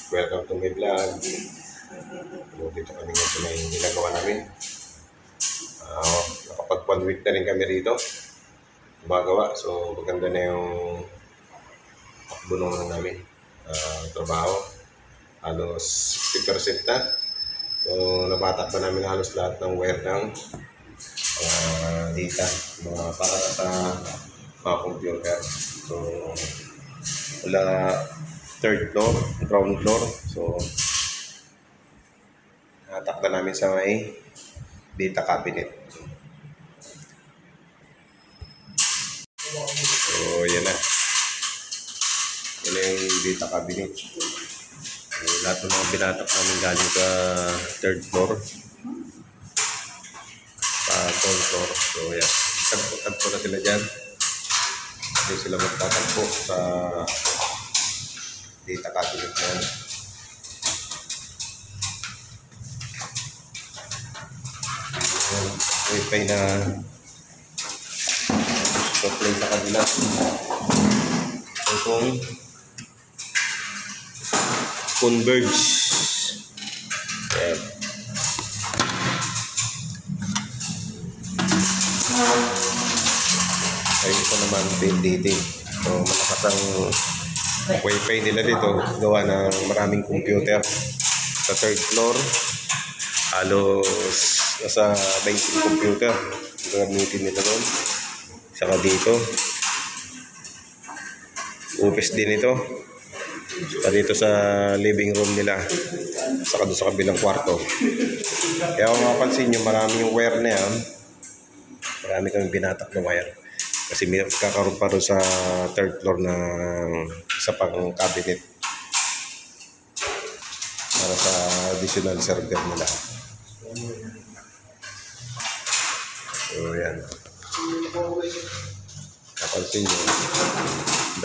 Welcome to my vlog. Dito kami ngayon sa may ginagawa namin. Nakapag 1 week na rin kami rito gumagawa. So maganda na yung akbunong namin trabaho. Halos 60% na. So nabatak pa namin halos lahat ng wire ng data para sa mga computer. So wala third floor, ground floor. So natak na namin sa may data cabinet. So yan na. Yan na yung data cabinet. So, lahat ng mga binatak namin galing sa third floor, sa ground floor. So yan, tagpo na sila dyan. Hindi sila magtatagpo sa data cabinet na yan. Wi-Fi na supply sa kanila. Itong Converge. Ayan. Ayun ito naman PLDT. So malakas ang Wi-Fi nila dito. Gawa ng maraming computer. Sa third floor halos nasa 20 computer gagamitin nila doon. Saka dito office din ito. Saka dito sa living room nila, saka doon sa kabilang kwarto. Kaya kung mapansin nyo, marami yung wire na yan. Marami kami binatak na wire kasi may kakaroon pa doon sa third floor ng isa pang cabinet para sa additional server nila. So yan, napansin nyo,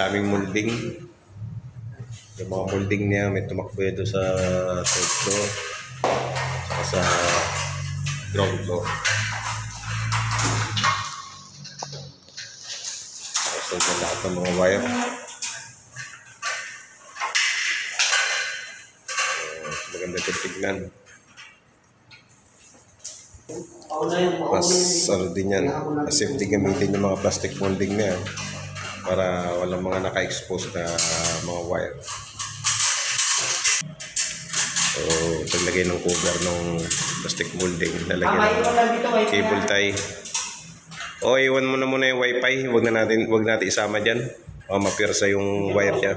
daming molding. Yung mga molding niya may tumakbo doon sa third floor saka sa ground floor. So ito lahat ng mga wire. Maganda ito tignan. Mas ano din yan, safety gamitin yung mga plastic molding na yan para walang mga naka-expose na mga wire. So paglagay ng cover ng plastic molding, lalagyan ng cable tie. O iwan mo na muna yung wifi, wag natin isama dyan o mapirsa yung wire niya.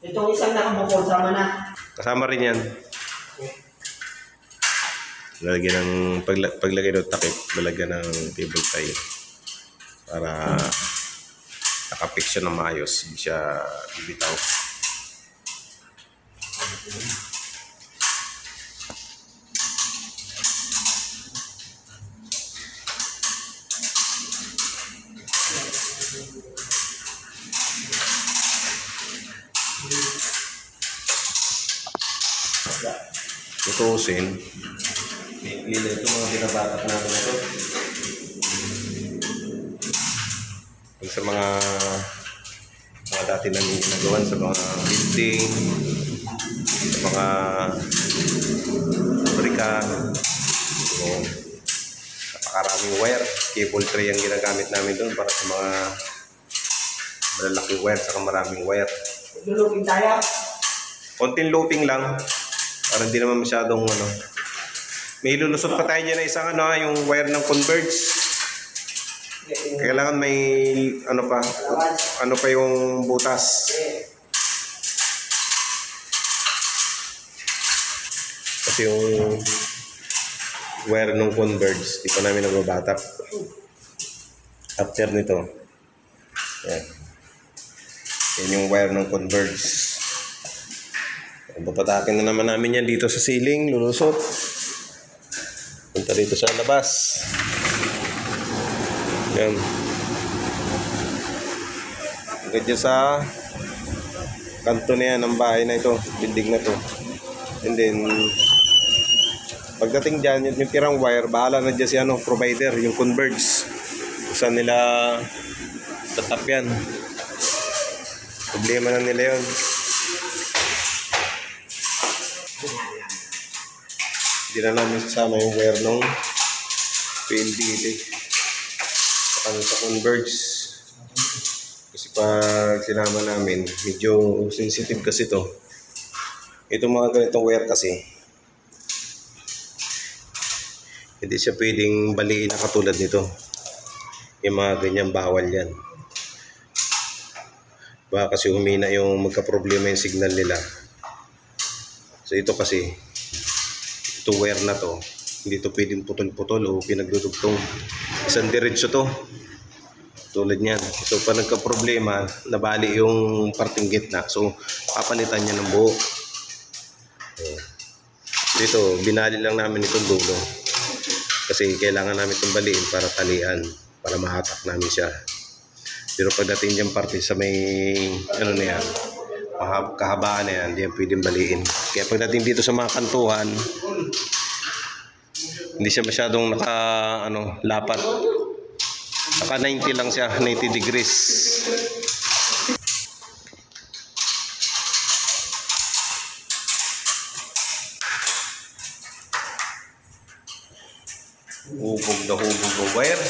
Itong isang nakabukod, sama na. Kasama rin yan. Lalagyan ng paglagay ng takip, lalagyan ng cable tie para nakapix siya ng maayos, hindi siya bibitaw. Tutusin nila ito mga binabatak namin ito. Yung sa mga dati na nagawan sa mga building, sa mga pabrika. So napakaraming wire, cable tray ang ginagamit namin doon para sa mga malalaking wire, saka maraming wire. Looping tayo? Konting looping lang para hindi naman masyadong may lulusot pa tayo dyan na isang yung wire ng Converge. Kailangan may ano pa yung butas. Kasi yung wire ng Converge di pa namin nababatak. After nito yan yung wire ng Converge. Papatakin na naman namin yan dito sa ceiling, lulusot. Punta dito sa labas. Yan. Hanggang dyan sa kanto na yan ng bahay na ito, building na to. And then pagdating dyan, yung tirang wire, bahala na dyan si provider, yung Converge. Saan nila tatap yan. Problema na nila yun. Hindi na namin sasama yung wire ng PLDT. Saka sa Converge. Kasi pag sinama namin, medyo sensitive kasi to. Itong mga ganitong wire kasi, hindi siya pwedeng baliin na katulad nito. Yung mga ganyan, bawal yan. Baka kasi humina yung magka-problema yung signal nila. So ito kasi, ito wire na to, hindi to pwedeng putol-putol o pinagdudugtong. Isang diretso to. Tulad niyan. So pag nagka-problema, nabali yung parting gitna. So papalitan niya ng buo. Dito, binali lang namin itong dulo. Kasi kailangan namin itong baliin para talian, para mahatak namin siya. Pero pagdating dyan parte sa may ano na yan, kahabaan na yan, hindi yan pwedeng baliin. Kaya pagdating dito sa mga kantuhan, hindi siya masyadong lapat. Naka 90 lang siya, 90 degrees. Hubog na hubog ang wire.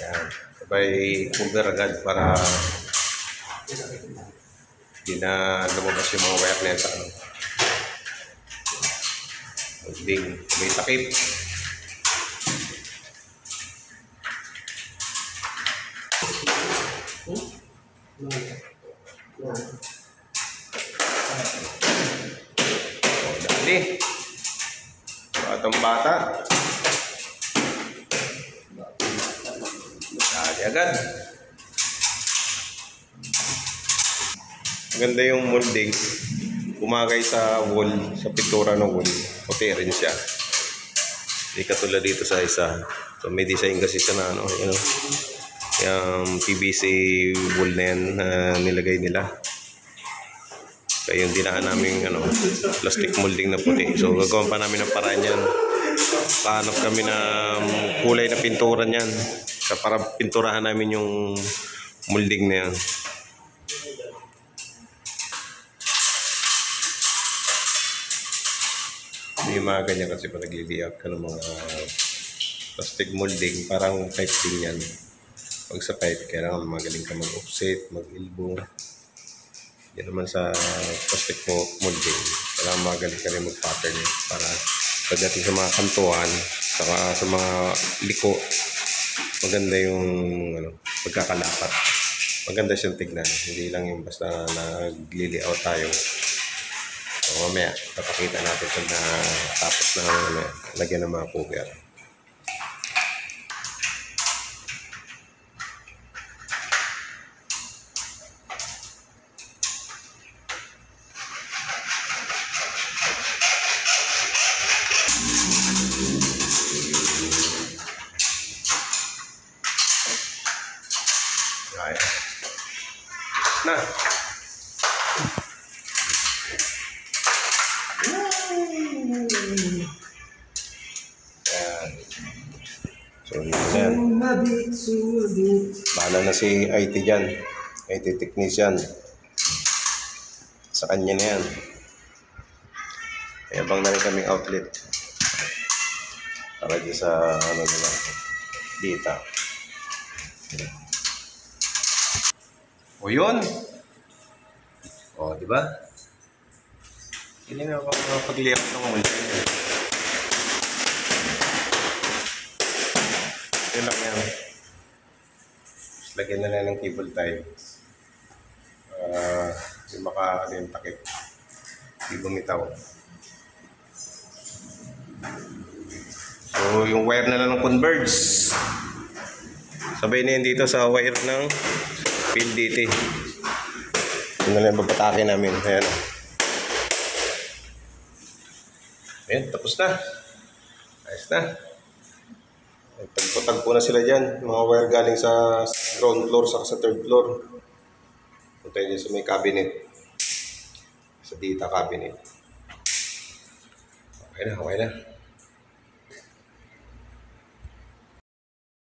Yan. Sabay cover agad para hindi na lumabas yung mga wire na yan sa ano. Ding, may takip. Dali. Batang bata. Dali agad. Maganda yung molding. Umagay sa wall, sa pintura ng wall. Puti rin siya. Hindi katulad dito sa isa. So may design kasi siya na yung PVC wall na yan na nilagay nila. Kaya yung dinaan namin plastic molding na puti. So gagawin pa namin ng paraan yan. Pahanap kami ng kulay na pintura niyan. Para pinturahan namin yung molding na yan. Yung mga ganyan kasi pag nag-layout ka ng mga plastic molding, parang type din yan. Pag sa pipe, kailangan magaling ka mag-offset, mag-elbow. Yan naman sa plastic molding, kailangan magaling ka rin mag-pattern para pagdating sa mga kantuhan, saka sa mga liko, maganda yung pagkakalapat. Maganda siyang tignan, hindi lang yung basta nag-layout tayo. So, mamaya, papakita natin ito na tapos na lagyan ng mga cover. Ayan. Na! So, yan. Bahala na si IT dyan. IT technician. Sa kanya na yan. Kaya bang na rin kaming outlet. Para dyan sa nila. Dita. O yun. O, diba? Hindi na ako makapag-layout ng multi. Ito lang yan. Lagyan na lang ng cable tie. Yung yung takip. Hindi bumitaw. So, yung wire na lang ng Converge. Sabay na yan dito sa wire ng PLDT. Yun na lang babatakin namin. Ayan. Ayan, tapos na. Ayos na. Tagpo-tagpo na sila dyan. Mga wire galing sa ground floor saka sa third floor. Punta nyo sa may cabinet. Sa data cabinet. Okay na, okay na.